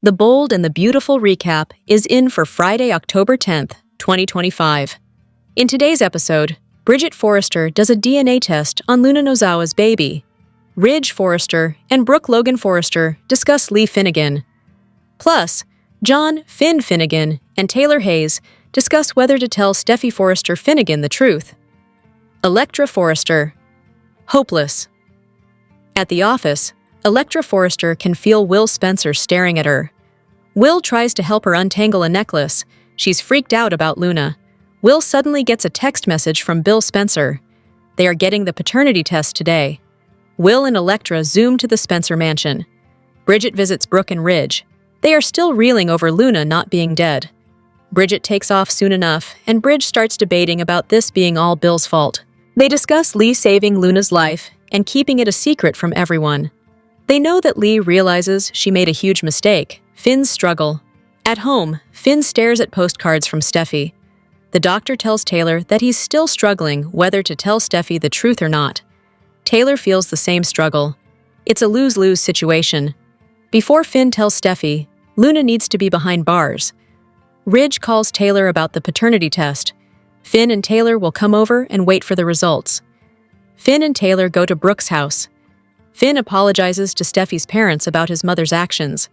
The bold and the beautiful recap is in for Friday, October 10th, 2025. In today's episode, Bridget Forrester does a DNA test on Luna Nozawa's baby. Ridge Forrester and Brooke Logan Forrester discuss Lee Finnegan. Plus, John Finn Finnegan and Taylor Hayes discuss whether to tell Steffi Forrester Finnegan the truth. Electra Forrester. Hopeless. At the office, Electra Forrester can feel Will Spencer staring at her. Will tries to help her untangle a necklace. She's freaked out about Luna. Will suddenly gets a text message from Bill Spencer. They are getting the paternity test today. Will and Electra zoom to the Spencer mansion. Bridget visits Brooke and Ridge. They are still reeling over Luna not being dead. Bridget takes off soon enough, and Bridge starts debating about this being all Bill's fault. They discuss Lee saving Luna's life and keeping it a secret from everyone. They know that Lee realizes she made a huge mistake. Finn's struggle. At home, Finn stares at postcards from Steffi. The doctor tells Taylor that he's still struggling whether to tell Steffi the truth or not. Taylor feels the same struggle. It's a lose-lose situation. Before Finn tells Steffi, Luna needs to be behind bars. Ridge calls Taylor about the paternity test. Finn and Taylor will come over and wait for the results. Finn and Taylor go to Brooke's house. Finn apologizes to Steffi's parents about his mother's actions.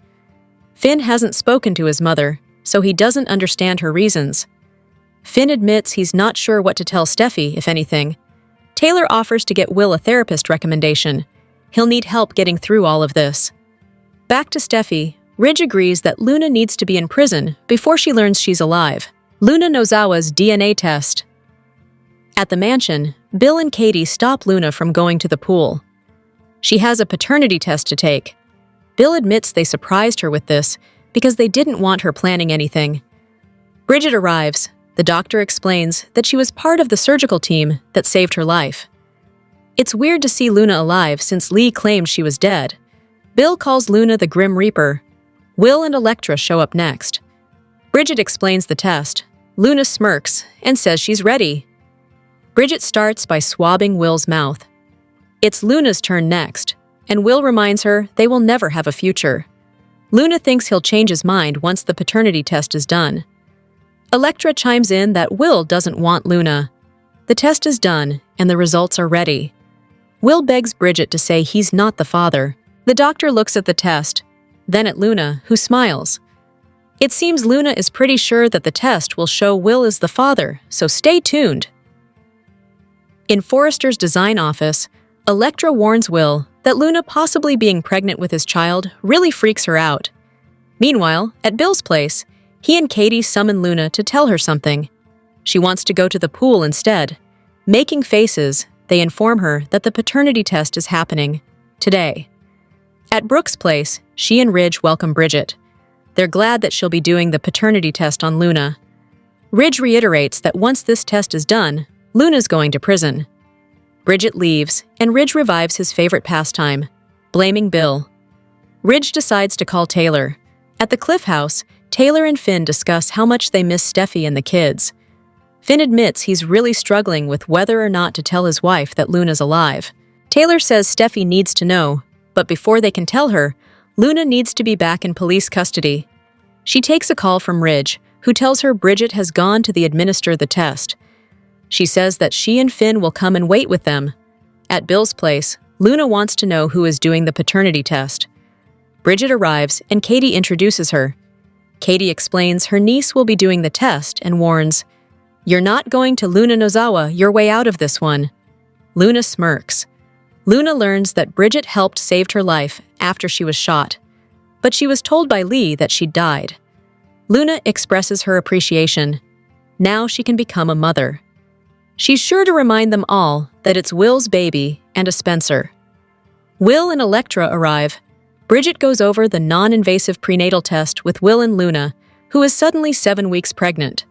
Finn hasn't spoken to his mother, so he doesn't understand her reasons. Finn admits he's not sure what to tell Steffi, if anything. Taylor offers to get Will a therapist recommendation. He'll need help getting through all of this. Back to Steffi, Ridge agrees that Luna needs to be in prison before she learns she's alive. Luna Nozawa's DNA test. At the mansion, Bill and Katie stop Luna from going to the pool. She has a paternity test to take. Bill admits they surprised her with this because they didn't want her planning anything. Bridget arrives. The doctor explains that she was part of the surgical team that saved her life. It's weird to see Luna alive since Lee claimed she was dead. Bill calls Luna the Grim Reaper. Will and Electra show up next. Bridget explains the test. Luna smirks and says she's ready. Bridget starts by swabbing Will's mouth. It's Luna's turn next, and Will reminds her they will never have a future. Luna thinks he'll change his mind once the paternity test is done. Electra chimes in that Will doesn't want Luna. The test is done, and the results are ready. Will begs Bridget to say he's not the father. The doctor looks at the test, then at Luna, who smiles. It seems Luna is pretty sure that the test will show Will is the father, so stay tuned. In Forrester's design office, Electra warns Will that Luna possibly being pregnant with his child really freaks her out. Meanwhile, at Bill's place, he and Katie summon Luna to tell her something. She wants to go to the pool instead. Making faces, they inform her that the paternity test is happening today. At Brooke's place, she and Ridge welcome Bridget. They're glad that she'll be doing the paternity test on Luna. Ridge reiterates that once this test is done, Luna's going to prison. Bridget leaves, and Ridge revives his favorite pastime, blaming Bill. Ridge decides to call Taylor. At the Cliff House, Taylor and Finn discuss how much they miss Steffi and the kids. Finn admits he's really struggling with whether or not to tell his wife that Luna's alive. Taylor says Steffi needs to know, but before they can tell her, Luna needs to be back in police custody. She takes a call from Ridge, who tells her Bridget has gone to administer the test. She says that she and Finn will come and wait with them. At Bill's place, Luna wants to know who is doing the paternity test. Bridget arrives and Katie introduces her. Katie explains her niece will be doing the test and warns, "You're not going to Luna Nozawa your way out of this one." Luna smirks. Luna learns that Bridget helped save her life after she was shot, but she was told by Lee that she'd died. Luna expresses her appreciation. Now she can become a mother. She's sure to remind them all that it's Will's baby and a Spencer. Will and Electra arrive. Bridget goes over the non-invasive prenatal test with Will and Luna, who is suddenly 7 weeks pregnant.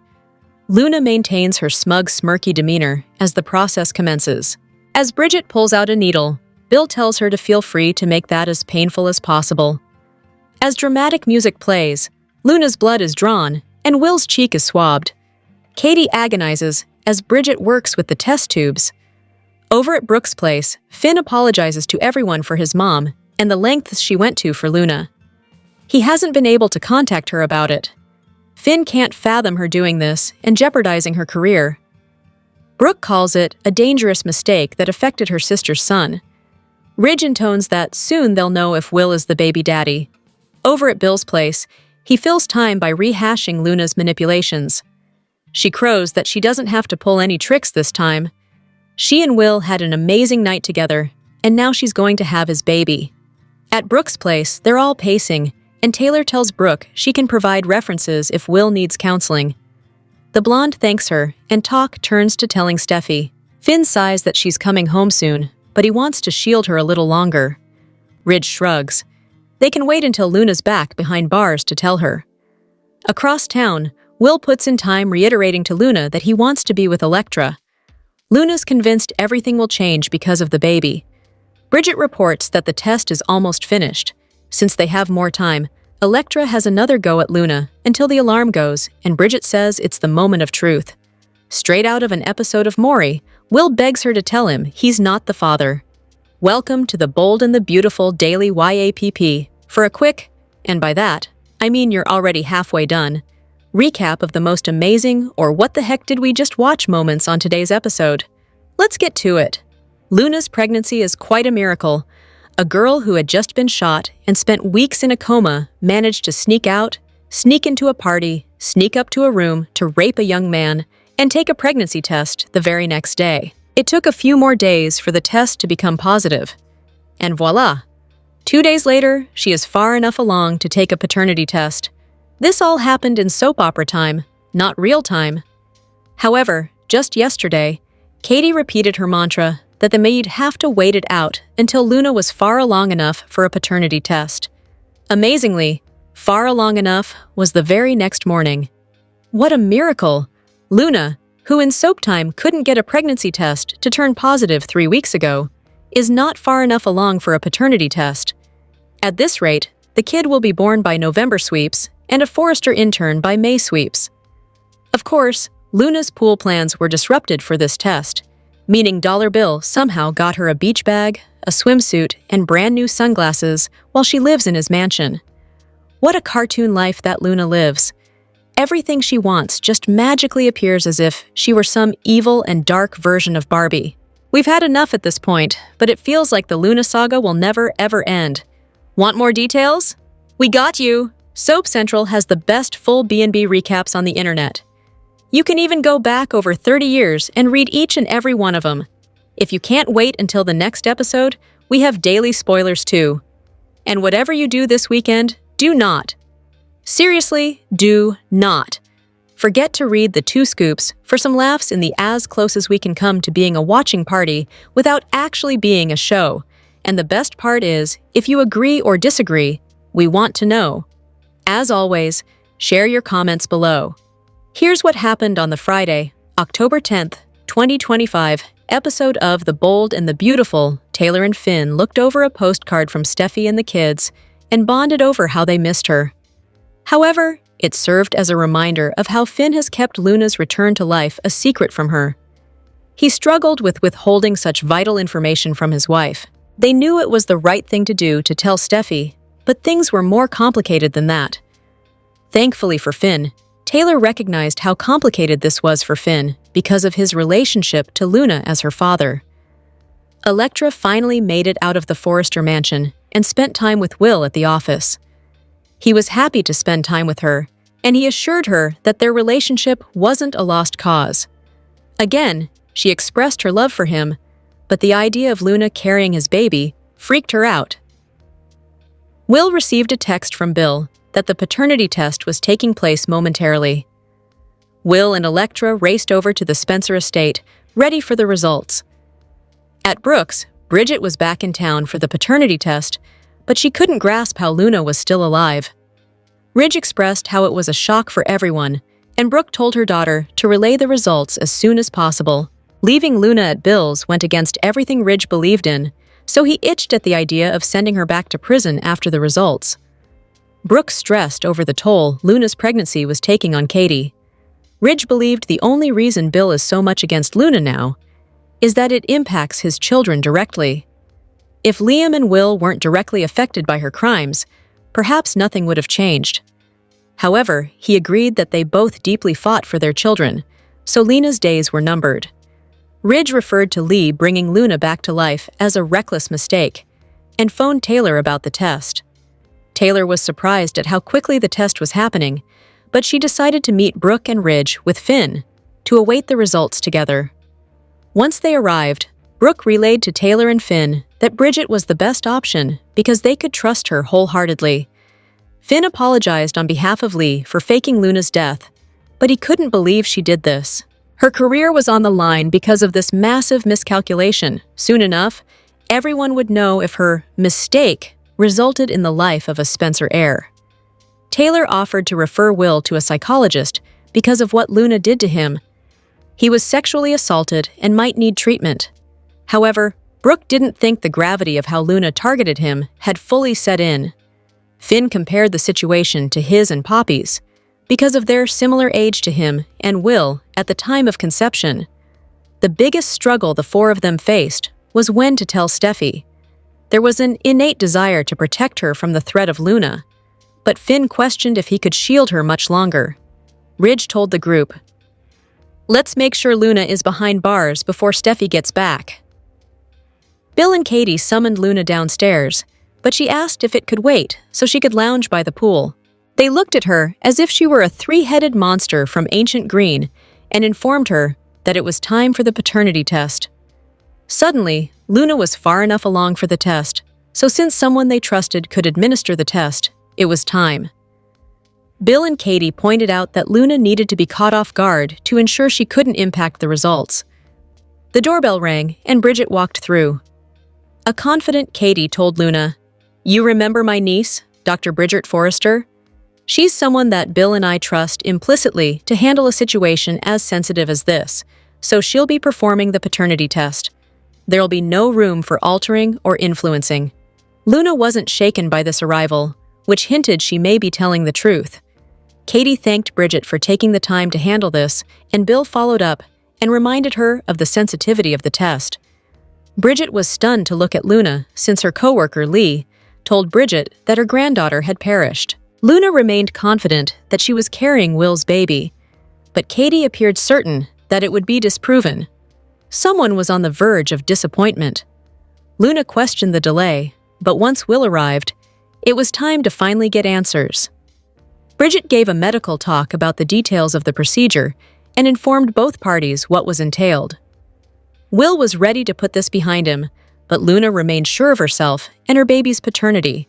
Luna maintains her smug, smirky demeanor as the process commences. As Bridget pulls out a needle, Bill tells her to feel free to make that as painful as possible. As dramatic music plays, Luna's blood is drawn and Will's cheek is swabbed. Katie agonizes as Bridget works with the test tubes. Over at Brooke's place, Finn apologizes to everyone for his mom and the lengths she went to for Luna. He hasn't been able to contact her about it. Finn can't fathom her doing this and jeopardizing her career. Brooke calls it a dangerous mistake that affected her sister's son. Ridge intones that soon they'll know if Will is the baby daddy. Over at Bill's place, he fills time by rehashing Luna's manipulations. She crows that she doesn't have to pull any tricks this time. She and Will had an amazing night together, and now she's going to have his baby. At Brooke's place, they're all pacing, and Taylor tells Brooke she can provide references if Will needs counseling. The blonde thanks her, and talk turns to telling Steffi. Finn sighs that she's coming home soon, but he wants to shield her a little longer. Ridge shrugs. They can wait until Luna's back behind bars to tell her. Across town, Will puts in time reiterating to Luna that he wants to be with Elektra. Luna's convinced everything will change because of the baby. Bridget reports that the test is almost finished. Since they have more time, Elektra has another go at Luna until the alarm goes, and Bridget says it's the moment of truth. Straight out of an episode of Maury, Will begs her to tell him he's not the father. Welcome to the Bold and the Beautiful Daily YAPP for a quick, and by that, I mean you're already halfway done, recap of the most amazing or what the heck did we just watch moments on today's episode. Let's get to it. Luna's pregnancy is quite a miracle. A girl who had just been shot and spent weeks in a coma managed to sneak out, sneak into a party, sneak up to a room to rape a young man, and take a pregnancy test the very next day. It took a few more days for the test to become positive. And voila! 2 days later, she is far enough along to take a paternity test. This all happened in soap opera time, not real time. However, just yesterday, Katie repeated her mantra that the maid have to wait it out until Luna was far along enough for a paternity test. Amazingly, far along enough was the very next morning. What a miracle! Luna, who in soap time couldn't get a pregnancy test to turn positive 3 weeks ago, is not far enough along for a paternity test. At this rate, the kid will be born by November sweeps and a Forrester intern by May sweeps. Of course, Luna's pool plans were disrupted for this test, meaning Dollar Bill somehow got her a beach bag, a swimsuit, and brand new sunglasses while she lives in his mansion. What a cartoon life that Luna lives. Everything she wants just magically appears as if she were some evil and dark version of Barbie. We've had enough at this point, but it feels like the Luna saga will never ever end. Want more details? We got you! Soap Central has the best full B&B recaps on the internet. You can even go back over 30 years and read each and every one of them. If you can't wait until the next episode, we have daily spoilers too. And whatever you do this weekend, do not. Seriously, do not. Forget to read the 2 scoops for some laughs in the as close as we can come to being a watching party without actually being a show. And the best part is, if you agree or disagree, we want to know. As always, share your comments below. Here's what happened on the Friday, October 10th, 2025, episode of The Bold and the Beautiful. Taylor and Finn looked over a postcard from Steffi and the kids and bonded over how they missed her. However, it served as a reminder of how Finn has kept Luna's return to life a secret from her. He struggled with withholding such vital information from his wife. They knew it was the right thing to do to tell Steffi, but things were more complicated than that. Thankfully for Finn, Taylor recognized how complicated this was for Finn because of his relationship to Luna as her father. Elektra finally made it out of the Forrester mansion and spent time with Will at the office. He was happy to spend time with her, and he assured her that their relationship wasn't a lost cause. Again, she expressed her love for him, but the idea of Luna carrying his baby freaked her out. Will received a text from Bill that the paternity test was taking place momentarily. Will and Elektra raced over to the Spencer estate, ready for the results. At Brooke's, Bridget was back in town for the paternity test, but she couldn't grasp how Luna was still alive. Ridge expressed how it was a shock for everyone, and Brooke told her daughter to relay the results as soon as possible. Leaving Luna at Bill's went against everything Ridge believed in, so he itched at the idea of sending her back to prison after the results. Brooke stressed over the toll Luna's pregnancy was taking on Katie. Ridge believed the only reason Bill is so much against Luna now is that it impacts his children directly. If Liam and Will weren't directly affected by her crimes, perhaps nothing would have changed. However, he agreed that they both deeply fought for their children, so Lena's days were numbered. Ridge referred to Lee bringing Luna back to life as a reckless mistake, and phoned Taylor about the test. Taylor was surprised at how quickly the test was happening, but she decided to meet Brooke and Ridge with Finn to await the results together. Once they arrived, Brooke relayed to Taylor and Finn that Bridget was the best option because they could trust her wholeheartedly. Finn apologized on behalf of Lee for faking Luna's death, but he couldn't believe she did this. Her career was on the line because of this massive miscalculation. Soon enough, everyone would know if her mistake resulted in the life of a Spencer heir. Taylor offered to refer Will to a psychologist because of what Luna did to him. He was sexually assaulted and might need treatment. However, Brooke didn't think the gravity of how Luna targeted him had fully set in. Finn compared the situation to his and Poppy's because of their similar age to him and Will at the time of conception. The biggest struggle the four of them faced was when to tell Steffi. There was an innate desire to protect her from the threat of Luna, but Finn questioned if he could shield her much longer. Ridge told the group, "Let's make sure Luna is behind bars before Steffi gets back." Bill and Katie summoned Luna downstairs, but she asked if it could wait so she could lounge by the pool. They looked at her as if she were a three-headed monster from ancient Green and informed her that it was time for the paternity test. Suddenly, Luna was far enough along for the test, so since someone they trusted could administer the test, it was time. Bill and Katie pointed out that Luna needed to be caught off guard to ensure she couldn't impact the results. The doorbell rang, and Bridget walked through. A confident Katie told Luna, "You remember my niece, Dr. Bridget Forrester? She's someone that Bill and I trust implicitly to handle a situation as sensitive as this, so she'll be performing the paternity test. There'll be no room for altering or influencing." Luna wasn't shaken by this arrival, which hinted she may be telling the truth. Katie thanked Bridget for taking the time to handle this, and Bill followed up and reminded her of the sensitivity of the test. Bridget was stunned to look at Luna since her coworker, Lee, told Bridget that her granddaughter had perished. Luna remained confident that she was carrying Will's baby, but Katie appeared certain that it would be disproven. Someone was on the verge of disappointment. Luna questioned the delay, but once Will arrived, it was time to finally get answers. Bridget gave a medical talk about the details of the procedure and informed both parties what was entailed. Will was ready to put this behind him, but Luna remained sure of herself and her baby's paternity.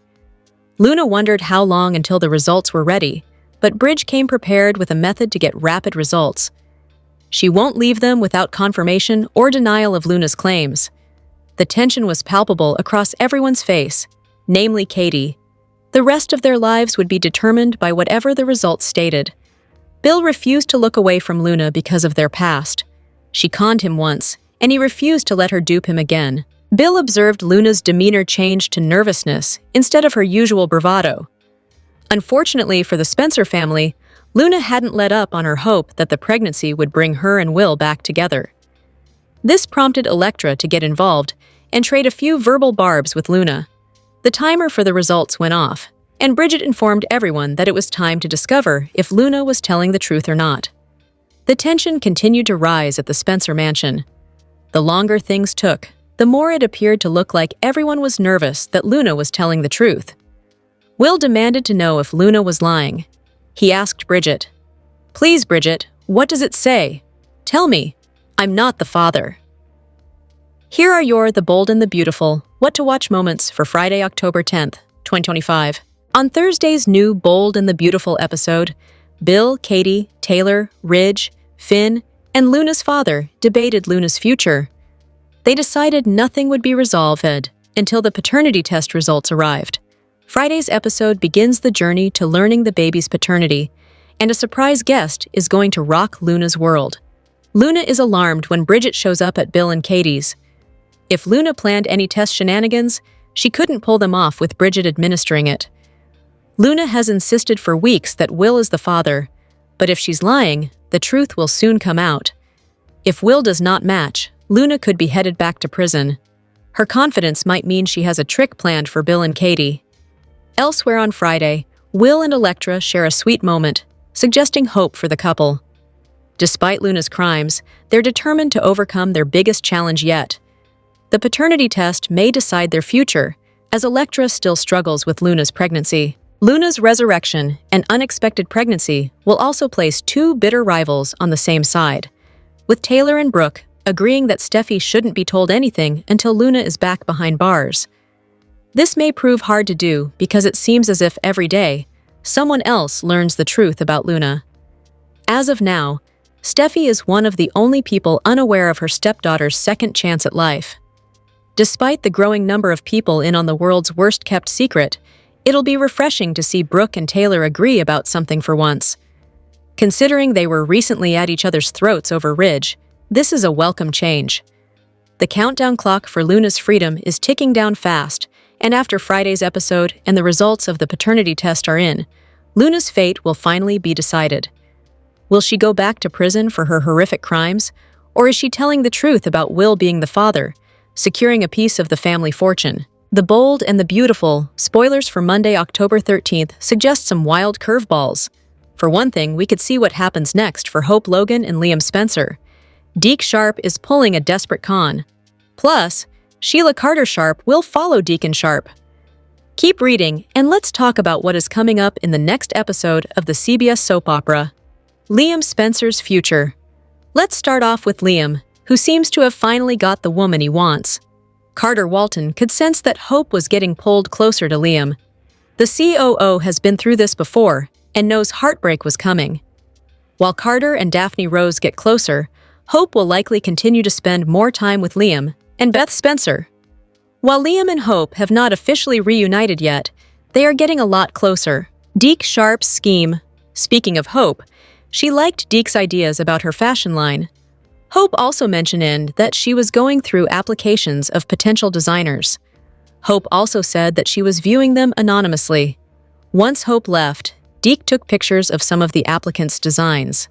Luna wondered how long until the results were ready, but Bridge came prepared with a method to get rapid results. She won't leave them without confirmation or denial of Luna's claims. The tension was palpable across everyone's face, namely Katie. The rest of their lives would be determined by whatever the results stated. Bill refused to look away from Luna because of their past. She conned him once, and he refused to let her dupe him again. Bill observed Luna's demeanor change to nervousness instead of her usual bravado. Unfortunately for the Spencer family, Luna hadn't let up on her hope that the pregnancy would bring her and Will back together. This prompted Electra to get involved and trade a few verbal barbs with Luna. The timer for the results went off, and Bridget informed everyone that it was time to discover if Luna was telling the truth or not. The tension continued to rise at the Spencer mansion. The longer things took, the more it appeared to look like everyone was nervous that Luna was telling the truth. Will demanded to know if Luna was lying. He asked Bridget, "Please, Bridget, what does it say? Tell me. I'm not the father." Here are your The Bold and the Beautiful What to Watch moments for Friday, October 10th, 2025. On Thursday's new Bold and the Beautiful episode, Bill, Katie, Taylor, Ridge, Finn, and Luna's father debated Luna's future. They decided nothing would be resolved until the paternity test results arrived. Friday's episode begins the journey to learning the baby's paternity, and a surprise guest is going to rock Luna's world. Luna is alarmed when Bridget shows up at Bill and Katie's. If Luna planned any test shenanigans, she couldn't pull them off with Bridget administering it. Luna has insisted for weeks that Will is the father, but if she's lying, the truth will soon come out. If Will does not match, Luna could be headed back to prison. Her confidence might mean she has a trick planned for Bill and Katie. Elsewhere on Friday, Will and Elektra share a sweet moment, suggesting hope for the couple. Despite Luna's crimes, they're determined to overcome their biggest challenge yet. The paternity test may decide their future, as Elektra still struggles with Luna's pregnancy. Luna's resurrection and unexpected pregnancy will also place two bitter rivals on the same side, with Taylor and Brooke agreeing that Steffi shouldn't be told anything until Luna is back behind bars. This may prove hard to do because it seems as if every day, someone else learns the truth about Luna. As of now, Steffi is one of the only people unaware of her stepdaughter's second chance at life. Despite the growing number of people in on the world's worst-kept secret, it'll be refreshing to see Brooke and Taylor agree about something for once. Considering they were recently at each other's throats over Ridge, this is a welcome change. The countdown clock for Luna's freedom is ticking down fast, and after Friday's episode and the results of the paternity test are in, Luna's fate will finally be decided. Will she go back to prison for her horrific crimes, or is she telling the truth about Will being the father, securing a piece of the family fortune? The Bold and the Beautiful, spoilers for Monday, October 13th, suggest some wild curveballs. For one thing, we could see what happens next for Hope Logan and Liam Spencer. Deke Sharp is pulling a desperate con. Plus, Sheila Carter Sharp will follow Deacon Sharp. Keep reading, and let's talk about what is coming up in the next episode of the CBS soap opera, Liam Spencer's Future. Let's start off with Liam, who seems to have finally got the woman he wants. Carter Walton could sense that Hope was getting pulled closer to Liam. The COO has been through this before and knows heartbreak was coming. While Carter and Daphne Rose get closer, Hope will likely continue to spend more time with Liam and Beth Spencer. While Liam and Hope have not officially reunited yet, they are getting a lot closer. Deke Sharp's scheme. Speaking of Hope, she liked Deke's ideas about her fashion line. Hope also mentioned that she was going through applications of potential designers. Hope also said that she was viewing them anonymously. Once Hope left, Deke took pictures of some of the applicants' designs.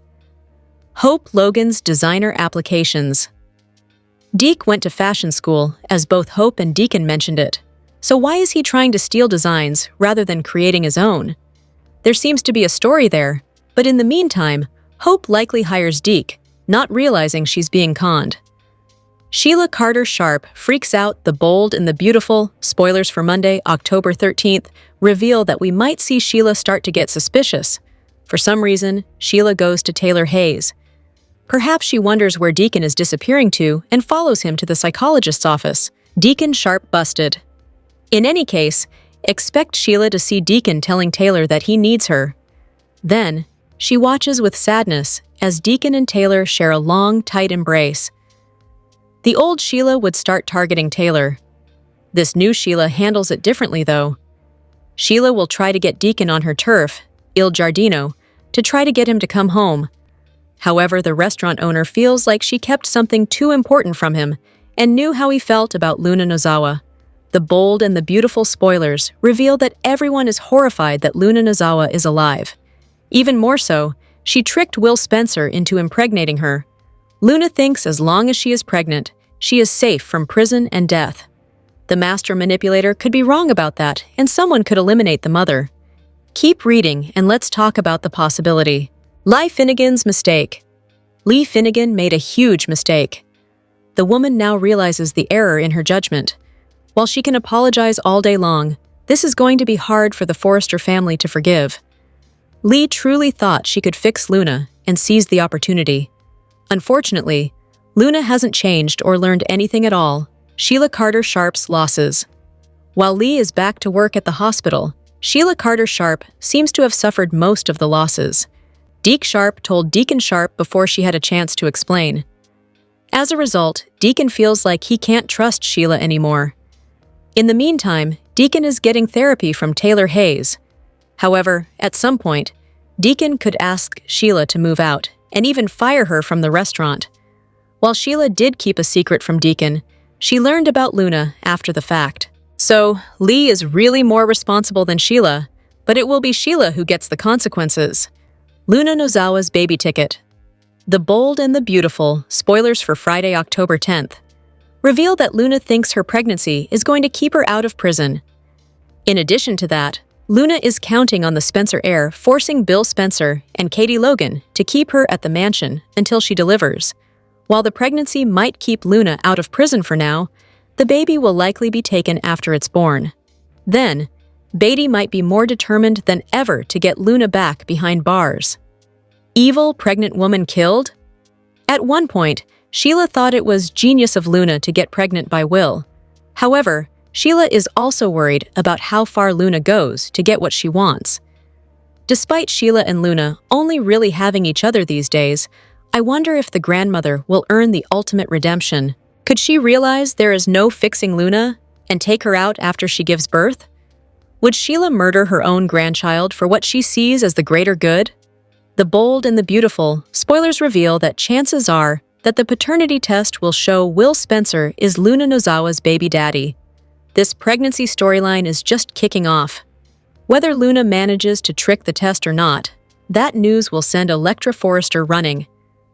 Hope Logan's designer applications. Deke went to fashion school, as both Hope and Deacon mentioned it. So why is he trying to steal designs rather than creating his own? There seems to be a story there, but in the meantime, Hope likely hires Deke, not realizing she's being conned. Sheila Carter Sharp freaks out. The Bold and the Beautiful, spoilers for Monday, October 13th, reveal that we might see Sheila start to get suspicious. For some reason, Sheila goes to Taylor Hayes. Perhaps she wonders where Deacon is disappearing to and follows him to the psychologist's office. Deacon Sharp busted. In any case, expect Sheila to see Deacon telling Taylor that he needs her. Then, she watches with sadness as Deacon and Taylor share a long, tight embrace. The old Sheila would start targeting Taylor. This new Sheila handles it differently, though. Sheila will try to get Deacon on her turf, Il Giardino, to try to get him to come home. However, the restaurant owner feels like she kept something too important from him and knew how he felt about Luna Nozawa. The Bold and the Beautiful spoilers reveal that everyone is horrified that Luna Nozawa is alive. Even more so, she tricked Will Spencer into impregnating her. Luna thinks as long as she is pregnant, she is safe from prison and death. The master manipulator could be wrong about that, and someone could eliminate the mother. Keep reading, and let's talk about the possibility. Lee Finnegan's mistake. Lee Finnegan made a huge mistake. The woman now realizes the error in her judgment. While she can apologize all day long, this is going to be hard for the Forrester family to forgive. Lee truly thought she could fix Luna and seized the opportunity. Unfortunately, Luna hasn't changed or learned anything at all. Sheila Carter Sharp's losses. While Lee is back to work at the hospital, Sheila Carter Sharp seems to have suffered most of the losses. Deke Sharp told Deacon Sharp before she had a chance to explain. As a result, Deacon feels like he can't trust Sheila anymore. In the meantime, Deacon is getting therapy from Taylor Hayes. However, at some point, Deacon could ask Sheila to move out and even fire her from the restaurant. While Sheila did keep a secret from Deacon, she learned about Luna after the fact. So, Lee is really more responsible than Sheila, but it will be Sheila who gets the consequences. Luna Nozawa's baby ticket. The Bold and the Beautiful, spoilers for Friday, October 10th, reveal that Luna thinks her pregnancy is going to keep her out of prison. In addition to that, Luna is counting on the Spencer heir, forcing Bill Spencer and Katie Logan to keep her at the mansion until she delivers. While the pregnancy might keep Luna out of prison for now, the baby will likely be taken after it's born. Then, Beatty might be more determined than ever to get Luna back behind bars. Evil pregnant woman killed? At one point, Sheila thought it was genius of Luna to get pregnant by Will. However, Sheila is also worried about how far Luna goes to get what she wants. Despite Sheila and Luna only really having each other these days, I wonder if the grandmother will earn the ultimate redemption. Could she realize there is no fixing Luna and take her out after she gives birth? Would Sheila murder her own grandchild for what she sees as the greater good? The Bold and the Beautiful spoilers reveal that chances are that the paternity test will show Will Spencer is Luna Nozawa's baby daddy. This pregnancy storyline is just kicking off. Whether Luna manages to trick the test or not, that news will send Electra Forrester running.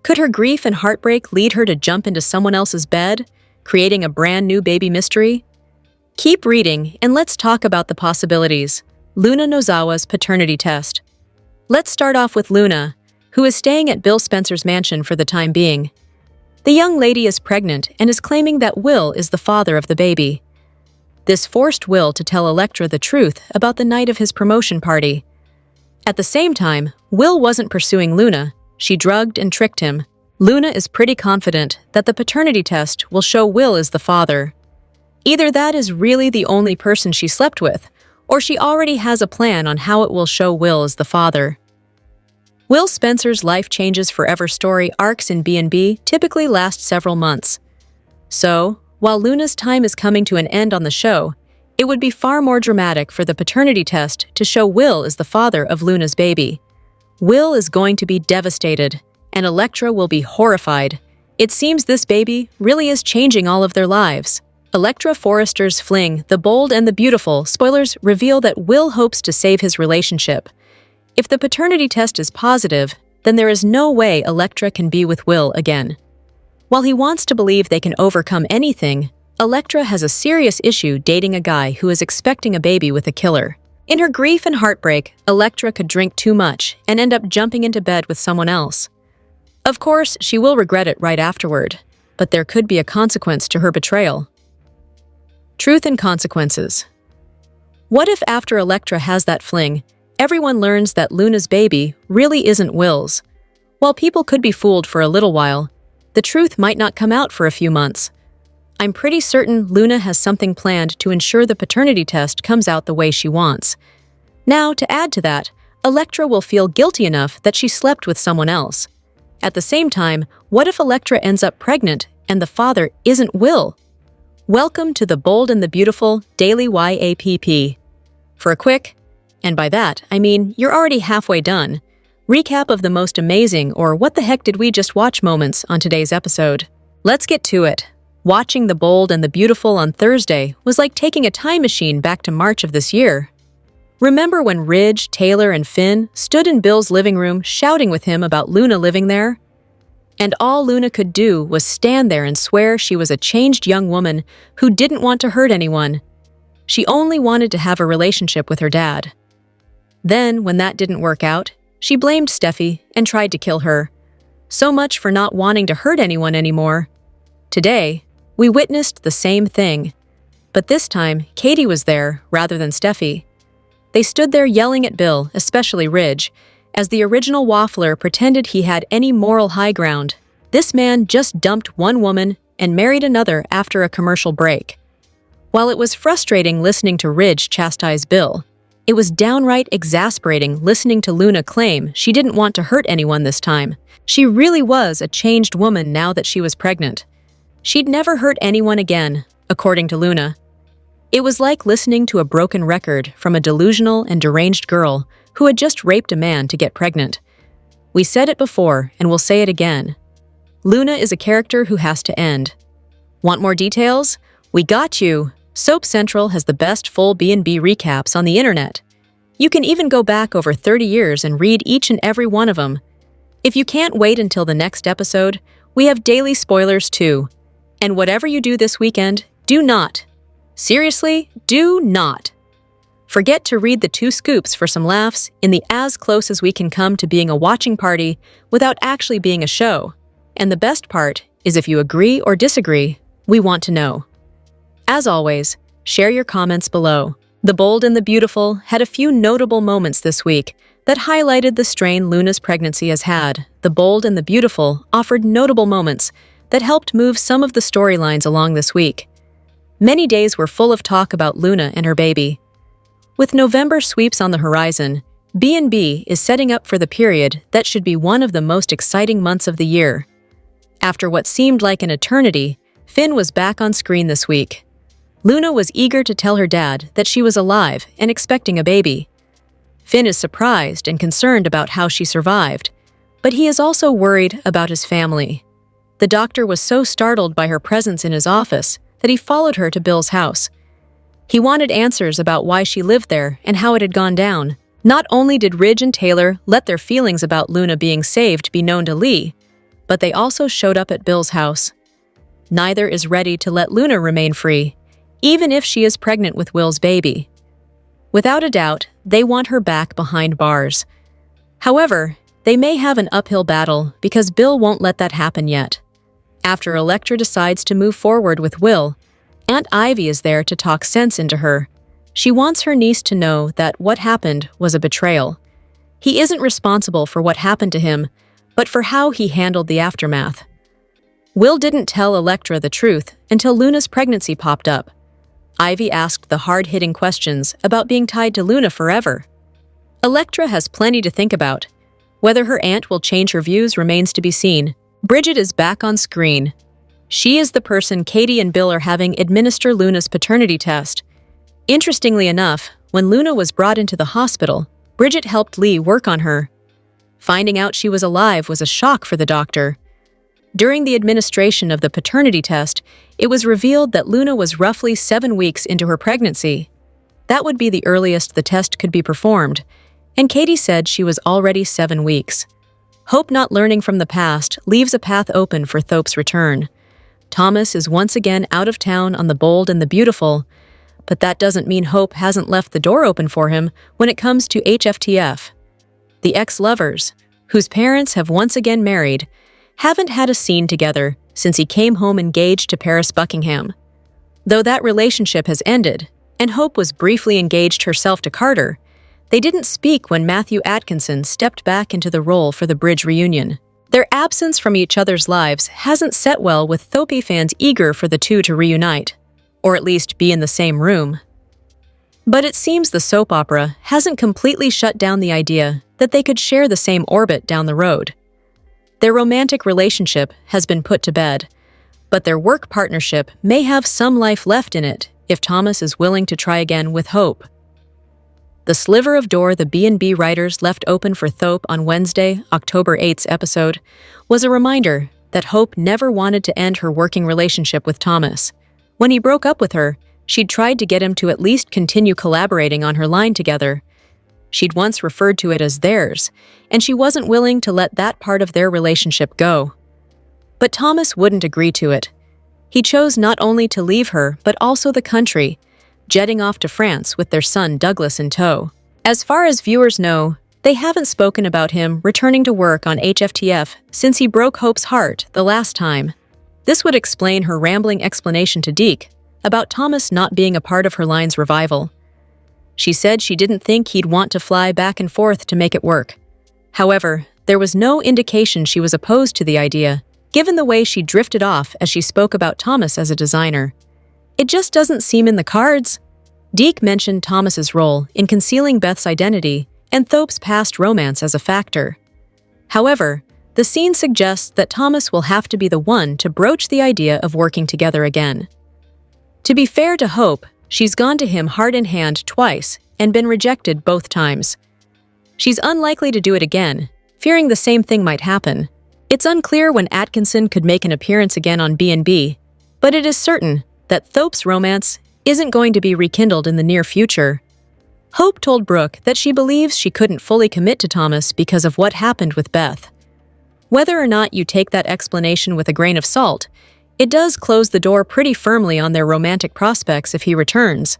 Could her grief and heartbreak lead her to jump into someone else's bed, creating a brand new baby mystery? Keep reading and let's talk about the possibilities. Luna Nozawa's paternity test. Let's start off with Luna, who is staying at Bill Spencer's mansion for the time being. The young lady is pregnant and is claiming that Will is the father of the baby. This forced Will to tell Electra the truth about the night of his promotion party. At the same time, Will wasn't pursuing Luna. She drugged and tricked him. Luna is pretty confident that the paternity test will show Will is the father. Either that is really the only person she slept with, or she already has a plan on how it will show Will as the father. Will Spencer's life changes forever story arcs in B&B typically last several months. So, while Luna's time is coming to an end on the show, it would be far more dramatic for the paternity test to show Will is the father of Luna's baby. Will is going to be devastated, and Electra will be horrified. It seems this baby really is changing all of their lives. Electra Forrester's fling, The Bold and the Beautiful spoilers reveal that Will hopes to save his relationship. If the paternity test is positive, then there is no way Electra can be with Will again. While he wants to believe they can overcome anything, Electra has a serious issue dating a guy who is expecting a baby with a killer. In her grief and heartbreak, Electra could drink too much and end up jumping into bed with someone else. Of course, she will regret it right afterward, but there could be a consequence to her betrayal. Truth and consequences. What if after Electra has that fling, everyone learns that Luna's baby really isn't Will's? While people could be fooled for a little while, the truth might not come out for a few months. I'm pretty certain Luna has something planned to ensure the paternity test comes out the way she wants. Now, to add to that, Electra will feel guilty enough that she slept with someone else. At the same time, what if Electra ends up pregnant and the father isn't Will? Welcome to The Bold and the Beautiful Daily YAPP. For a quick, and by that, I mean you're already halfway done, recap of the most amazing or what the heck did we just watch moments on today's episode. Let's get to it. Watching The Bold and the Beautiful on Thursday was like taking a time machine back to March of this year. Remember when Ridge, Taylor, and Finn stood in Bill's living room shouting with him about Luna living there? And all Luna could do was stand there and swear she was a changed young woman who didn't want to hurt anyone. She only wanted to have a relationship with her dad. Then, when that didn't work out, she blamed Steffi and tried to kill her. So much for not wanting to hurt anyone anymore. Today, we witnessed the same thing. But this time, Katie was there rather than Steffi. They stood there yelling at Bill, especially Ridge, as the original waffler pretended he had any moral high ground. This man just dumped one woman and married another after a commercial break. While it was frustrating listening to Ridge chastise Bill, it was downright exasperating listening to Luna claim she didn't want to hurt anyone this time. She really was a changed woman now that she was pregnant. She'd never hurt anyone again, according to Luna. It was like listening to a broken record from a delusional and deranged girl who had just raped a man to get pregnant. We said it before, and we'll say it again. Luna is a character who has to end. Want more details? We got you! Soap Central has the best full B&B recaps on the internet. You can even go back over 30 years and read each and every one of them. If you can't wait until the next episode, we have daily spoilers too. And whatever you do this weekend, do not. Seriously, do not Forget to read the 2 scoops for some laughs in the as close as we can come to being a watching party without actually being a show. And the best part is if you agree or disagree, we want to know. As always, share your comments below. The Bold and the Beautiful had a few notable moments this week that highlighted the strain Luna's pregnancy has had. The Bold and the Beautiful offered notable moments that helped move some of the storylines along this week. Many days were full of talk about Luna and her baby. With November sweeps on the horizon, B&B is setting up for the period that should be one of the most exciting months of the year. After what seemed like an eternity, Finn was back on screen this week. Luna was eager to tell her dad that she was alive and expecting a baby. Finn is surprised and concerned about how she survived, but he is also worried about his family. The doctor was so startled by her presence in his office that he followed her to Bill's house. He wanted answers about why she lived there and how it had gone down. Not only did Ridge and Taylor let their feelings about Luna being saved be known to Lee, but they also showed up at Bill's house. Neither is ready to let Luna remain free, even if she is pregnant with Will's baby. Without a doubt, they want her back behind bars. However, they may have an uphill battle because Bill won't let that happen yet. After Elektra decides to move forward with Will, Aunt Ivy is there to talk sense into her. She wants her niece to know that what happened was a betrayal. He isn't responsible for what happened to him, but for how he handled the aftermath. Will didn't tell Elektra the truth until Luna's pregnancy popped up. Ivy asked the hard-hitting questions about being tied to Luna forever. Elektra has plenty to think about. Whether her aunt will change her views remains to be seen. Bridget is back on screen. She is the person Katie and Bill are having administer Luna's paternity test. Interestingly enough, when Luna was brought into the hospital, Bridget helped Lee work on her. Finding out she was alive was a shock for the doctor. During the administration of the paternity test, it was revealed that Luna was roughly 7 weeks into her pregnancy. That would be the earliest the test could be performed, and Katie said she was already 7 weeks. Hope not learning from the past leaves a path open for Thope's return. Thomas is once again out of town on The Bold and the Beautiful, but that doesn't mean Hope hasn't left the door open for him when it comes to HFTF. The ex-lovers, whose parents have once again married, haven't had a scene together since he came home engaged to Paris Buckingham. Though that relationship has ended, and Hope was briefly engaged herself to Carter, they didn't speak when Matthew Atkinson stepped back into the role for the Bridge reunion. Their absence from each other's lives hasn't set well with Thope fans eager for the two to reunite, or at least be in the same room. But it seems the soap opera hasn't completely shut down the idea that they could share the same orbit down the road. Their romantic relationship has been put to bed, but their work partnership may have some life left in it if Thomas is willing to try again with Hope. The sliver of door the B&B writers left open for Thope on Wednesday, October 8th's episode, was a reminder that Hope never wanted to end her working relationship with Thomas. When he broke up with her, she'd tried to get him to at least continue collaborating on her line together. She'd once referred to it as theirs, and she wasn't willing to let that part of their relationship go. But Thomas wouldn't agree to it. He chose not only to leave her, but also the country, jetting off to France with their son Douglas in tow. As far as viewers know, they haven't spoken about him returning to work on HFTF since he broke Hope's heart the last time. This would explain her rambling explanation to Deke about Thomas not being a part of her line's revival. She said she didn't think he'd want to fly back and forth to make it work. However, there was no indication she was opposed to the idea, given the way she drifted off as she spoke about Thomas as a designer. It just doesn't seem in the cards. Deke mentioned Thomas's role in concealing Beth's identity and Thope's past romance as a factor. However, the scene suggests that Thomas will have to be the one to broach the idea of working together again. To be fair to Hope, she's gone to him heart in hand twice and been rejected both times. She's unlikely to do it again, fearing the same thing might happen. It's unclear when Atkinson could make an appearance again on B&B, but it is certain that Thope's romance isn't going to be rekindled in the near future. Hope told Brooke that she believes she couldn't fully commit to Thomas because of what happened with Beth. Whether or not you take that explanation with a grain of salt, it does close the door pretty firmly on their romantic prospects if he returns.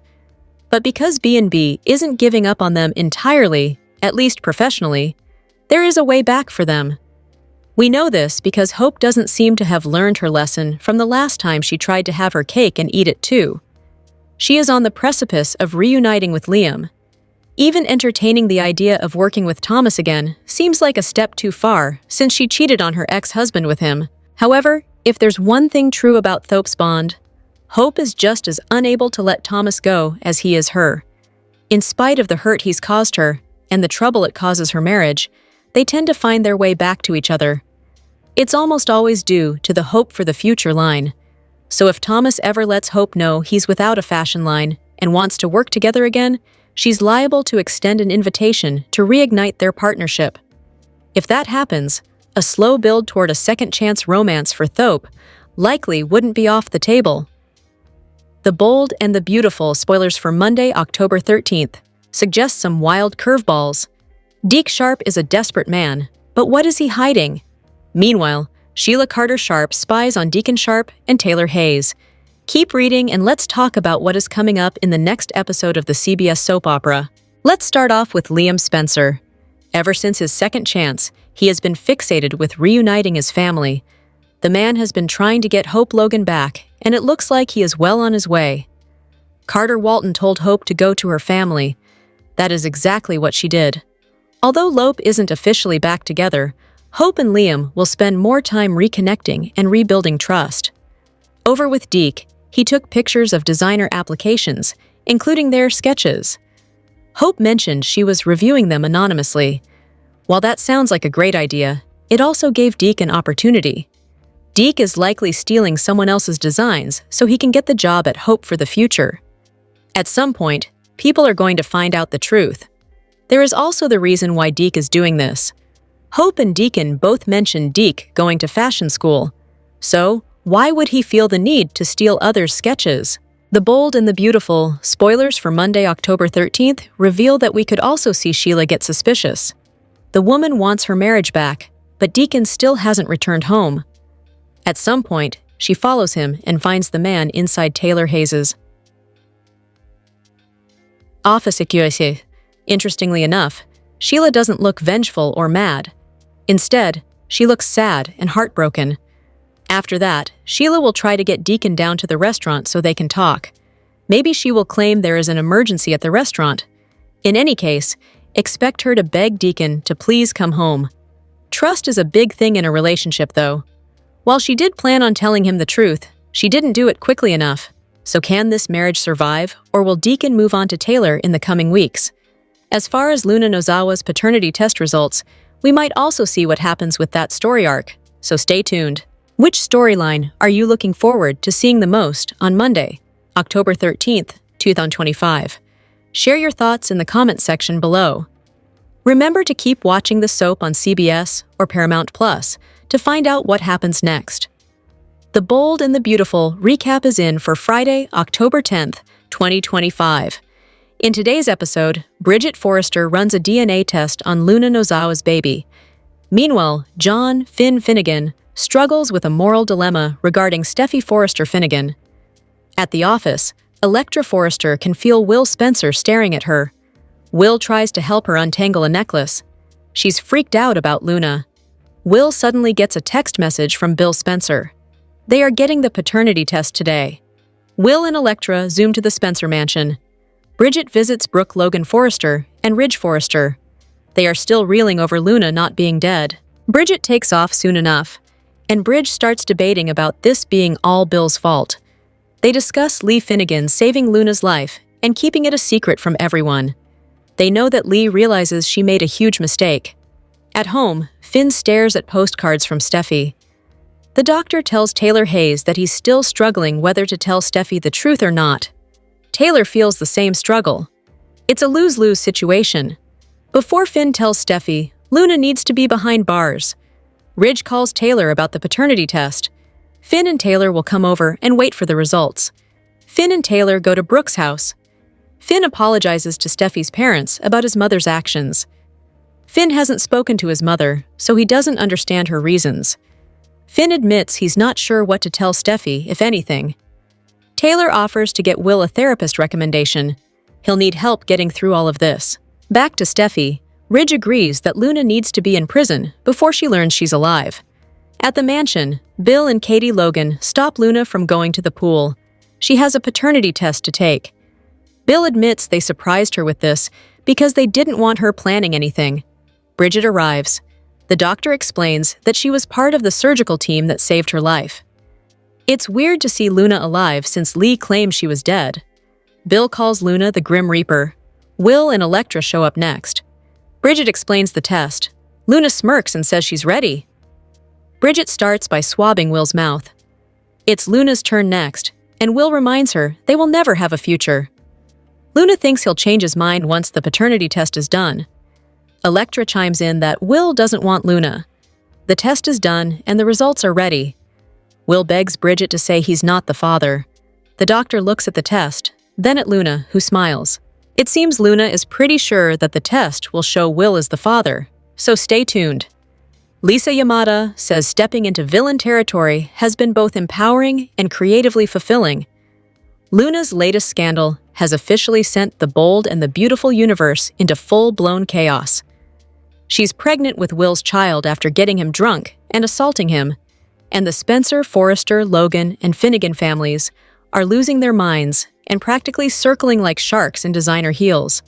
But because B&B isn't giving up on them entirely, at least professionally, there is a way back for them. We know this because Hope doesn't seem to have learned her lesson from the last time she tried to have her cake and eat it too. She is on the precipice of reuniting with Liam. Even entertaining the idea of working with Thomas again seems like a step too far since she cheated on her ex-husband with him. However, if there's one thing true about Thope's bond, Hope is just as unable to let Thomas go as he is her. In spite of the hurt he's caused her and the trouble it causes her marriage, they tend to find their way back to each other. It's almost always due to the Hope for the Future line. So if Thomas ever lets Hope know he's without a fashion line and wants to work together again, she's liable to extend an invitation to reignite their partnership. If that happens, a slow build toward a second-chance romance for Thope likely wouldn't be off the table. The Bold and the Beautiful spoilers for Monday, October 13th, suggest some wild curveballs. Deke Sharp is a desperate man, but what is he hiding? Meanwhile, Sheila Carter Sharp spies on Deacon Sharp and Taylor Hayes. Keep reading and let's talk about what is coming up in the next episode of the CBS soap opera. Let's start off with Liam Spencer. Ever since his second chance, he has been fixated with reuniting his family. The man has been trying to get Hope Logan back, and it looks like he is well on his way. Carter Walton told Hope to go to her family. That is exactly what she did. Although Lope isn't officially back together, Hope and Liam will spend more time reconnecting and rebuilding trust. Over with Deke, he took pictures of designer applications, including their sketches. Hope mentioned she was reviewing them anonymously. While that sounds like a great idea, it also gave Deke an opportunity. Deke is likely stealing someone else's designs so he can get the job at Hope for the Future. At some point, people are going to find out the truth. There is also the reason why Deke is doing this. Hope and Deacon both mentioned Deke going to fashion school. So, why would he feel the need to steal others' sketches? The Bold and the Beautiful spoilers for Monday, October 13th reveal that we could also see Sheila get suspicious. The woman wants her marriage back, but Deacon still hasn't returned home. At some point, she follows him and finds the man inside Taylor Hayes' office. Interestingly enough, Sheila doesn't look vengeful or mad. Instead, she looks sad and heartbroken. After that, Sheila will try to get Deacon down to the restaurant so they can talk. Maybe she will claim there is an emergency at the restaurant. In any case, expect her to beg Deacon to please come home. Trust is a big thing in a relationship, though. While she did plan on telling him the truth, she didn't do it quickly enough. So can this marriage survive, or will Deacon move on to Taylor in the coming weeks? As far as Luna Nozawa's paternity test results, we might also see what happens with that story arc, so stay tuned. Which storyline are you looking forward to seeing the most on Monday, October 13th, 2025? Share your thoughts in the comments section below. Remember to keep watching the soap on CBS or Paramount Plus to find out what happens next. The Bold and the Beautiful recap is in for Friday, October 10th, 2025. In today's episode, Bridget Forrester runs a DNA test on Luna Nozawa's baby. Meanwhile, John Finn Finnegan struggles with a moral dilemma regarding Steffi Forrester Finnegan. At the office, Electra Forrester can feel Will Spencer staring at her. Will tries to help her untangle a necklace. She's freaked out about Luna. Will suddenly gets a text message from Bill Spencer. They are getting the paternity test today. Will and Electra zoom to the Spencer mansion. Bridget visits Brooke Logan Forrester and Ridge Forrester. They are still reeling over Luna not being dead. Bridget takes off soon enough, and Bridge starts debating about this being all Bill's fault. They discuss Lee Finnegan saving Luna's life and keeping it a secret from everyone. They know that Lee realizes she made a huge mistake. At home, Finn stares at postcards from Steffi. The doctor tells Taylor Hayes that he's still struggling whether to tell Steffi the truth or not. Taylor feels the same struggle. It's a lose-lose situation. Before Finn tells Steffi, Luna needs to be behind bars. Ridge calls Taylor about the paternity test. Finn and Taylor will come over and wait for the results. Finn and Taylor go to Brooke's house. Finn apologizes to Steffi's parents about his mother's actions. Finn hasn't spoken to his mother, so he doesn't understand her reasons. Finn admits he's not sure what to tell Steffi, if anything. Taylor offers to get Will a therapist recommendation. He'll need help getting through all of this. Back to Steffi, Ridge agrees that Luna needs to be in prison before she learns she's alive. At the mansion, Bill and Katie Logan stop Luna from going to the pool. She has a paternity test to take. Bill admits they surprised her with this because they didn't want her planning anything. Bridget arrives. The doctor explains that she was part of the surgical team that saved her life. It's weird to see Luna alive since Lee claims she was dead. Bill calls Luna the Grim Reaper. Will and Elektra show up next. Bridget explains the test. Luna smirks and says she's ready. Bridget starts by swabbing Will's mouth. It's Luna's turn next, and Will reminds her they will never have a future. Luna thinks he'll change his mind once the paternity test is done. Elektra chimes in that Will doesn't want Luna. The test is done, and the results are ready. Will begs Bridget to say he's not the father. The doctor looks at the test, then at Luna, who smiles. It seems Luna is pretty sure that the test will show Will is the father, so stay tuned. Lisa Yamada says stepping into villain territory has been both empowering and creatively fulfilling. Luna's latest scandal has officially sent the bold and the beautiful universe into full-blown chaos. She's pregnant with Will's child after getting him drunk and assaulting him, and the Spencer, Forrester, Logan, and Finnegan families are losing their minds and practically circling like sharks in designer heels.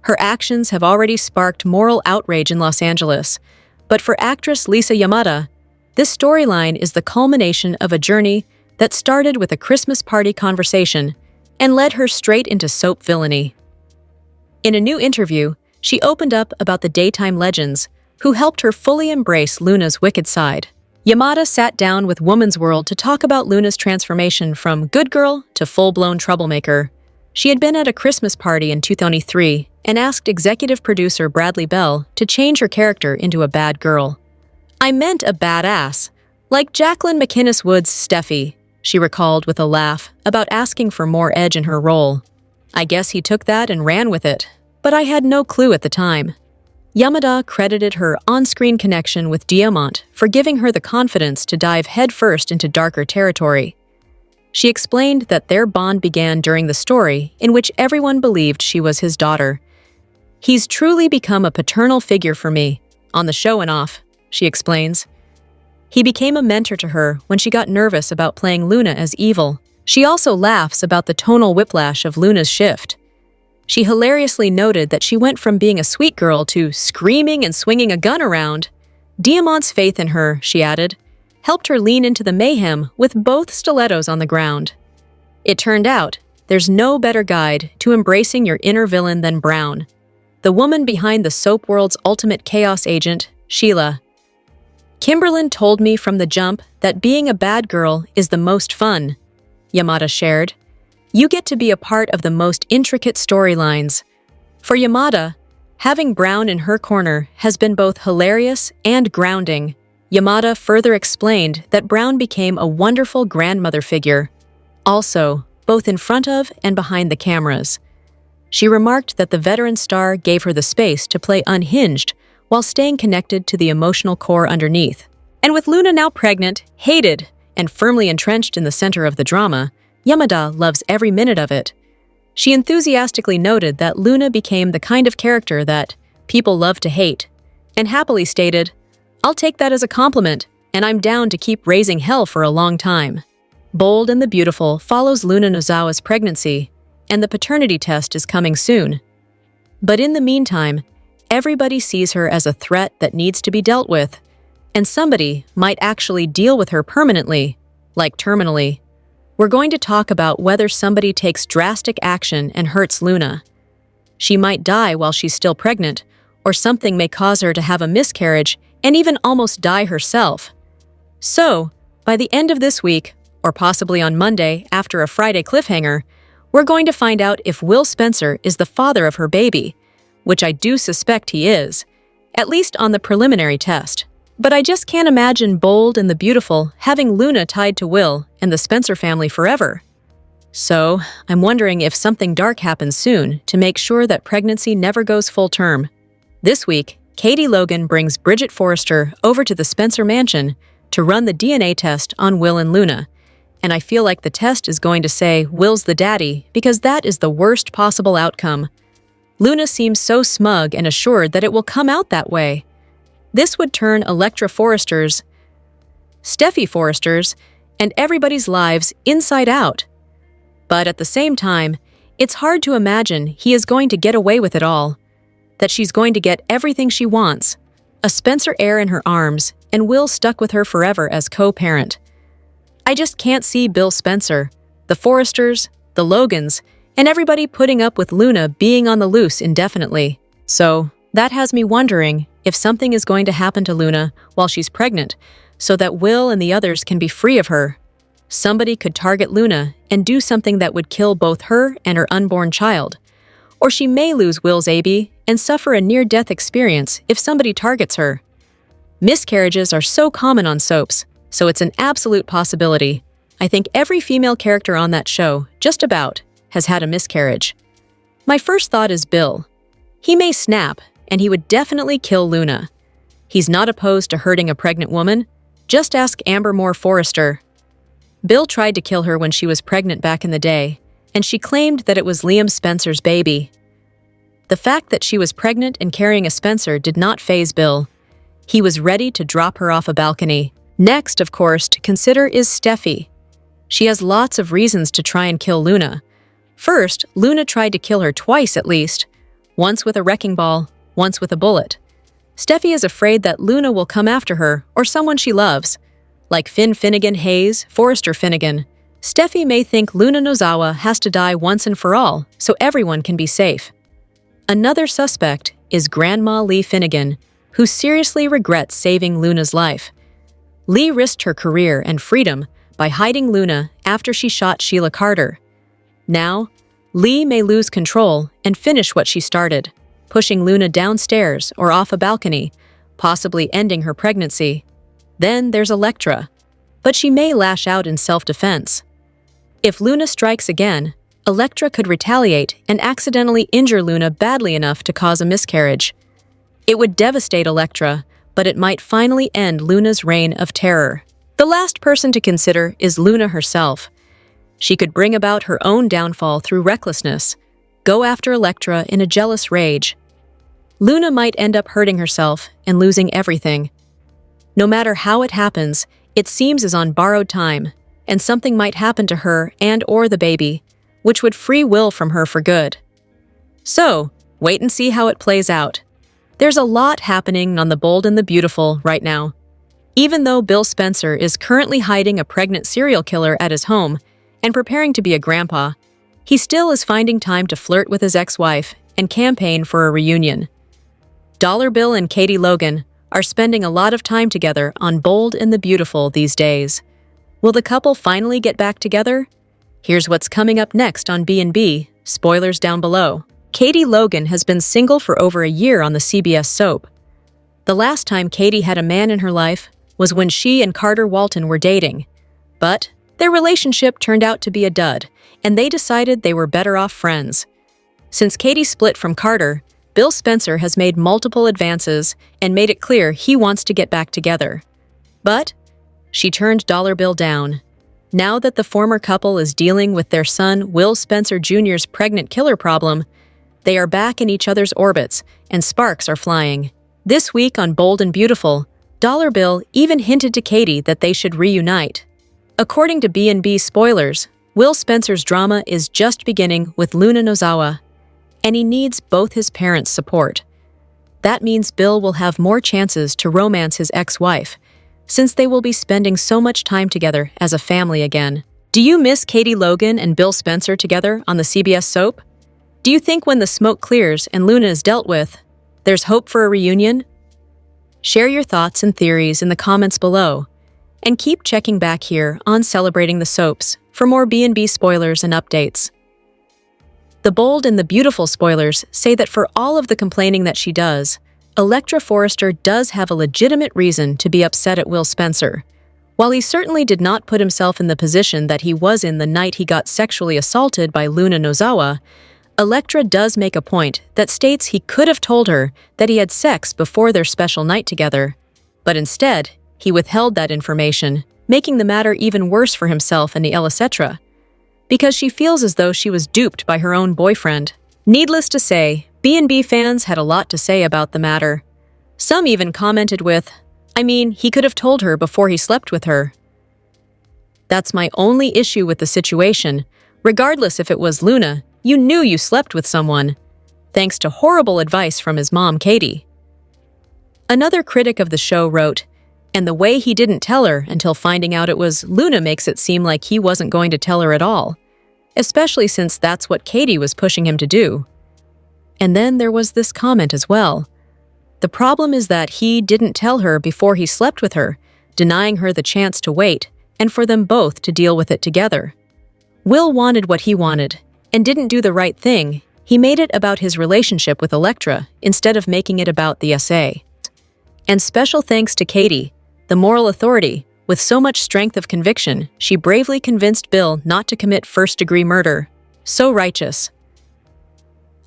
Her actions have already sparked moral outrage in Los Angeles, but for actress Lisa Yamada, this storyline is the culmination of a journey that started with a Christmas party conversation and led her straight into soap villainy. In a new interview, she opened up about the daytime legends who helped her fully embrace Luna's wicked side. Yamada sat down with Woman's World to talk about Luna's transformation from good girl to full-blown troublemaker. She had been at a Christmas party in 2003 and asked executive producer Bradley Bell to change her character into a bad girl. "I meant a badass, like Jacqueline McInnes Wood's Steffi," she recalled with a laugh about asking for more edge in her role. "I guess he took that and ran with it, but I had no clue at the time." Yamada credited her on-screen connection with Diamant for giving her the confidence to dive headfirst into darker territory. She explained that their bond began during the story in which everyone believed she was his daughter. "He's truly become a paternal figure for me, on the show and off," she explains. He became a mentor to her when she got nervous about playing Luna as evil. She also laughs about the tonal whiplash of Luna's shift. She hilariously noted that she went from being a sweet girl to screaming and swinging a gun around. Diamant's faith in her, she added, helped her lean into the mayhem with both stilettos on the ground. It turned out, there's no better guide to embracing your inner villain than Brown, the woman behind the soap world's ultimate chaos agent, Sheila. "Kimberlyn told me from the jump that being a bad girl is the most fun," Yamada shared. "You get to be a part of the most intricate storylines." For Yamada, having Brown in her corner has been both hilarious and grounding. Yamada further explained that Brown became a wonderful grandmother figure, also both in front of and behind the cameras. She remarked that the veteran star gave her the space to play unhinged while staying connected to the emotional core underneath. And with Luna now pregnant, hated, and firmly entrenched in the center of the drama, Yamada loves every minute of it. She enthusiastically noted that Luna became the kind of character that people love to hate, and happily stated, "I'll take that as a compliment, and I'm down to keep raising hell for a long time." Bold and the Beautiful follows Luna Nozawa's pregnancy, and the paternity test is coming soon. But in the meantime, everybody sees her as a threat that needs to be dealt with, and somebody might actually deal with her permanently, like terminally. We're going to talk about whether somebody takes drastic action and hurts Luna. She might die while she's still pregnant, or something may cause her to have a miscarriage and even almost die herself. So, by the end of this week, or possibly on Monday after a Friday cliffhanger, we're going to find out if Will Spencer is the father of her baby, which I do suspect he is, at least on the preliminary test. But I just can't imagine Bold and the Beautiful having Luna tied to Will and the Spencer family forever. So, I'm wondering if something dark happens soon to make sure that pregnancy never goes full term. This week, Katie Logan brings Bridget Forrester over to the Spencer mansion to run the DNA test on Will and Luna, and I feel like the test is going to say Will's the daddy because that is the worst possible outcome. Luna seems so smug and assured that it will come out that way. This would turn Electra Forrester's, Steffi Forrester's, and everybody's lives inside out. But at the same time, it's hard to imagine he is going to get away with it all, that she's going to get everything she wants, a Spencer heir in her arms, and Will stuck with her forever as co-parent. I just can't see Bill Spencer, the Forresters, the Logans, and everybody putting up with Luna being on the loose indefinitely. So, that has me wondering if something is going to happen to Luna while she's pregnant, so that Will and the others can be free of her. Somebody could target Luna and do something that would kill both her and her unborn child. Or she may lose Will's baby and suffer a near-death experience if somebody targets her. Miscarriages are so common on soaps, so it's an absolute possibility. I think every female character on that show, just about, has had a miscarriage. My first thought is Bill. He may snap, and he would definitely kill Luna. He's not opposed to hurting a pregnant woman. Just ask Amber Moore Forrester. Bill tried to kill her when she was pregnant back in the day, and she claimed that it was Liam Spencer's baby. The fact that she was pregnant and carrying a Spencer did not faze Bill. He was ready to drop her off a balcony. Next, of course, to consider is Steffi. She has lots of reasons to try and kill Luna. First, Luna tried to kill her twice at least, once with a wrecking ball, once with a bullet. Steffi is afraid that Luna will come after her or someone she loves. Like Finn Finnegan Hayes, Forrester Finnegan, Steffi may think Luna Nozawa has to die once and for all so everyone can be safe. Another suspect is Grandma Lee Finnegan, who seriously regrets saving Luna's life. Lee risked her career and freedom by hiding Luna after she shot Sheila Carter. Now, Lee may lose control and finish what she started, pushing Luna downstairs or off a balcony, possibly ending her pregnancy. Then there's Electra, but she may lash out in self-defense. If Luna strikes again, Electra could retaliate and accidentally injure Luna badly enough to cause a miscarriage. It would devastate Electra, but it might finally end Luna's reign of terror. The last person to consider is Luna herself. She could bring about her own downfall through recklessness, go after Electra in a jealous rage. Luna might end up hurting herself and losing everything. No matter how it happens, it seems as on borrowed time, and something might happen to her and/or the baby, which would free Will from her for good. So, wait and see how it plays out. There's a lot happening on The Bold and the Beautiful right now. Even though Bill Spencer is currently hiding a pregnant serial killer at his home and preparing to be a grandpa, he still is finding time to flirt with his ex-wife and campaign for a reunion. Dollar Bill and Katie Logan are spending a lot of time together on Bold and the Beautiful these days. Will the couple finally get back together? Here's what's coming up next on B&B, spoilers down below. Katie Logan has been single for over a year on the CBS soap. The last time Katie had a man in her life was when she and Carter Walton were dating. But their relationship turned out to be a dud, and they decided they were better off friends. Since Katie split from Carter, Bill Spencer has made multiple advances and made it clear he wants to get back together. But she turned Dollar Bill down. Now that the former couple is dealing with their son Will Spencer Jr.'s pregnant killer problem, they are back in each other's orbits and sparks are flying. This week on Bold and Beautiful, Dollar Bill even hinted to Katie that they should reunite. According to B&B spoilers, Will Spencer's drama is just beginning with Luna Nozawa, and he needs both his parents' support. That means Bill will have more chances to romance his ex-wife, since they will be spending so much time together as a family again. Do you miss Katie Logan and Bill Spencer together on the CBS soap? Do you think when the smoke clears and Luna is dealt with, there's hope for a reunion? Share your thoughts and theories in the comments below, and keep checking back here on Celebrating the Soaps for more B&B spoilers and updates. The Bold and the Beautiful spoilers say that for all of the complaining that she does, Electra Forrester does have a legitimate reason to be upset at Will Spencer. While he certainly did not put himself in the position that he was in the night he got sexually assaulted by Luna Nozawa, Electra does make a point that states he could have told her that he had sex before their special night together, but instead, he withheld that information making the matter even worse for himself and the etc., because she feels as though she was duped by her own boyfriend. Needless to say, B&B fans had a lot to say about the matter. Some even commented with, "I mean, he could have told her before he slept with her." That's my only issue with the situation. Regardless if it was Luna, you knew you slept with someone, thanks to horrible advice from his mom, Katie. Another critic of the show wrote, "And the way he didn't tell her until finding out it was Luna makes it seem like he wasn't going to tell her at all, especially since that's what Katie was pushing him to do." And then there was this comment as well. The problem is that he didn't tell her before he slept with her, denying her the chance to wait, and for them both to deal with it together. Will wanted what he wanted, and didn't do the right thing. He made it about his relationship with Elektra, instead of making it about the SA. And special thanks to Katie, the moral authority. With so much strength of conviction, she bravely convinced Bill not to commit first-degree murder. So righteous.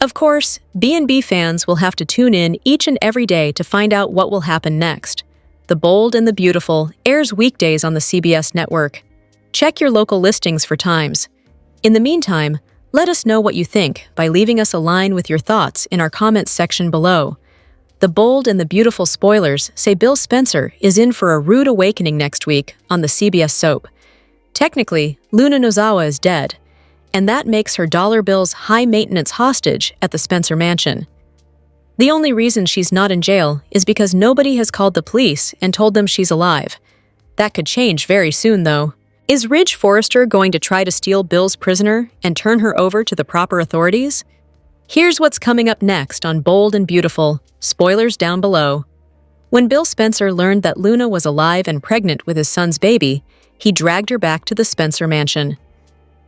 Of course, B&B fans will have to tune in each and every day to find out what will happen next. The Bold and the Beautiful airs weekdays on the CBS network. Check your local listings for times. In the meantime, let us know what you think by leaving us a line with your thoughts in our comments section below. The Bold and the Beautiful spoilers say Bill Spencer is in for a rude awakening next week on the CBS soap. Technically, Luna Nozawa is dead, and that makes her dollar bill's high-maintenance hostage at the Spencer mansion. The only reason she's not in jail is because nobody has called the police and told them she's alive. That could change very soon, though. Is Ridge Forrester going to try to steal Bill's prisoner and turn her over to the proper authorities? Here's what's coming up next on Bold and Beautiful. Spoilers down below. When Bill Spencer learned that Luna was alive and pregnant with his son's baby, he dragged her back to the Spencer mansion.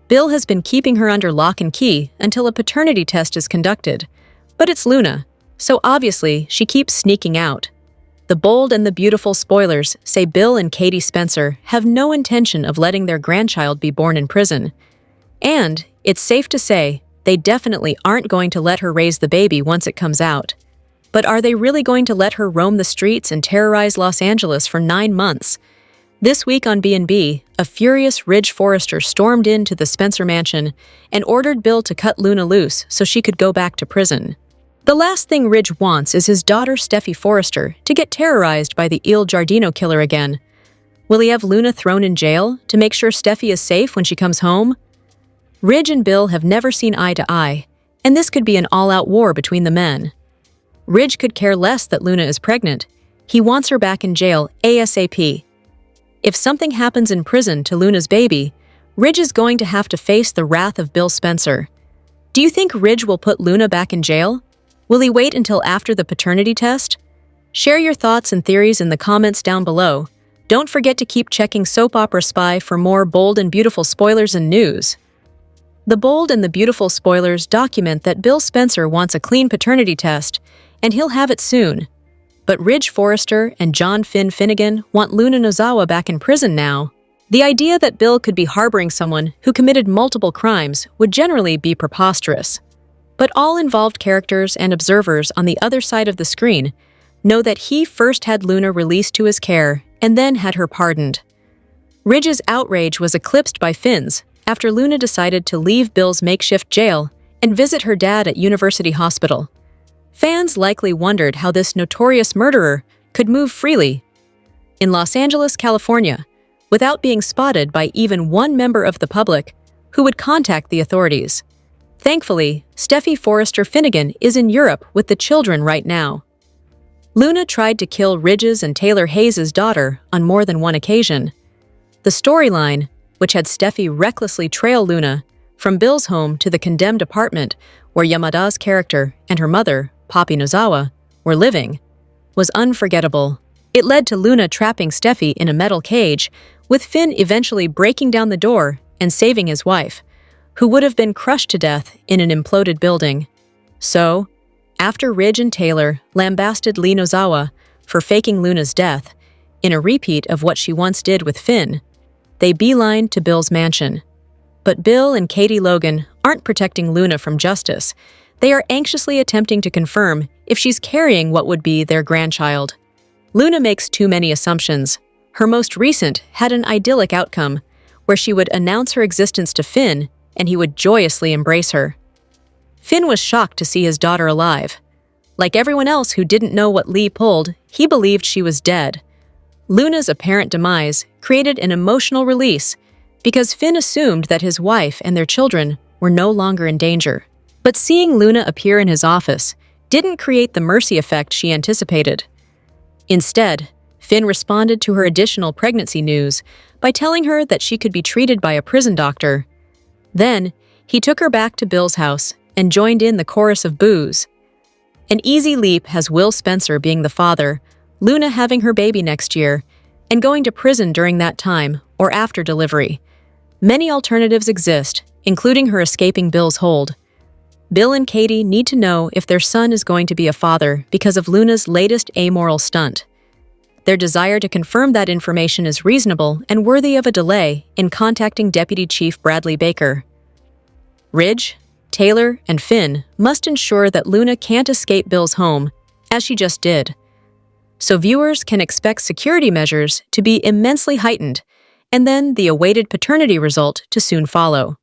Bill has been keeping her under lock and key until a paternity test is conducted. But it's Luna, so obviously she keeps sneaking out. The Bold and the Beautiful spoilers say Bill and Katie Spencer have no intention of letting their grandchild be born in prison. And, it's safe to say, they definitely aren't going to let her raise the baby once it comes out. But are they really going to let her roam the streets and terrorize Los Angeles for 9 months? This week on B&B, a furious Ridge Forrester stormed into the Spencer mansion and ordered Bill to cut Luna loose so she could go back to prison. The last thing Ridge wants is his daughter Steffi Forrester to get terrorized by the Il Giardino killer again. Will he have Luna thrown in jail to make sure Steffi is safe when she comes home? Ridge and Bill have never seen eye to eye, and this could be an all-out war between the men. Ridge could care less that Luna is pregnant. He wants her back in jail ASAP. If something happens in prison to Luna's baby, Ridge is going to have to face the wrath of Bill Spencer. Do you think Ridge will put Luna back in jail? Will he wait until after the paternity test? Share your thoughts and theories in the comments down below. Don't forget to keep checking Soap Opera Spy for more Bold and Beautiful spoilers and news. The Bold and the Beautiful spoilers document that Bill Spencer wants a clean paternity test, and he'll have it soon. But Ridge Forrester and John Finn Finnegan want Luna Nozawa back in prison now. The idea that Bill could be harboring someone who committed multiple crimes would generally be preposterous. But all involved characters and observers on the other side of the screen know that he first had Luna released to his care and then had her pardoned. Ridge's outrage was eclipsed by Finn's after Luna decided to leave Bill's makeshift jail and visit her dad at University Hospital. Fans likely wondered how this notorious murderer could move freely in Los Angeles, California, without being spotted by even one member of the public who would contact the authorities. Thankfully, Steffi Forrester Finnegan is in Europe with the children right now. Luna tried to kill Ridge's and Taylor Hayes' daughter on more than one occasion. The storyline, which had Steffi recklessly trail Luna from Bill's home to the condemned apartment where Yamada's character and her mother, Poppy Nozawa, were living, was unforgettable. It led to Luna trapping Steffi in a metal cage, with Finn eventually breaking down the door and saving his wife, who would have been crushed to death in an imploded building. So, after Ridge and Taylor lambasted Lee Nozawa for faking Luna's death, in a repeat of what she once did with Finn, they beelined to Bill's mansion. But Bill and Katie Logan aren't protecting Luna from justice. They are anxiously attempting to confirm if she's carrying what would be their grandchild. Luna makes too many assumptions. Her most recent had an idyllic outcome, where she would announce her existence to Finn and he would joyously embrace her. Finn was shocked to see his daughter alive. Like everyone else who didn't know what Lee pulled, he believed she was dead. Luna's apparent demise created an emotional release because Finn assumed that his wife and their children were no longer in danger. But seeing Luna appear in his office didn't create the mercy effect she anticipated. Instead, Finn responded to her additional pregnancy news by telling her that she could be treated by a prison doctor. Then, he took her back to Bill's house and joined in the chorus of boos. An easy leap has Will Spencer being the father, Luna having her baby next year, and going to prison during that time or after delivery. Many alternatives exist, including her escaping Bill's hold. Bill and Katie need to know if their son is going to be a father because of Luna's latest amoral stunt. Their desire to confirm that information is reasonable and worthy of a delay in contacting Deputy Chief Bradley Baker. Ridge, Taylor, and Finn must ensure that Luna can't escape Bill's home, as she just did. So viewers can expect security measures to be immensely heightened, and then the awaited paternity result to soon follow.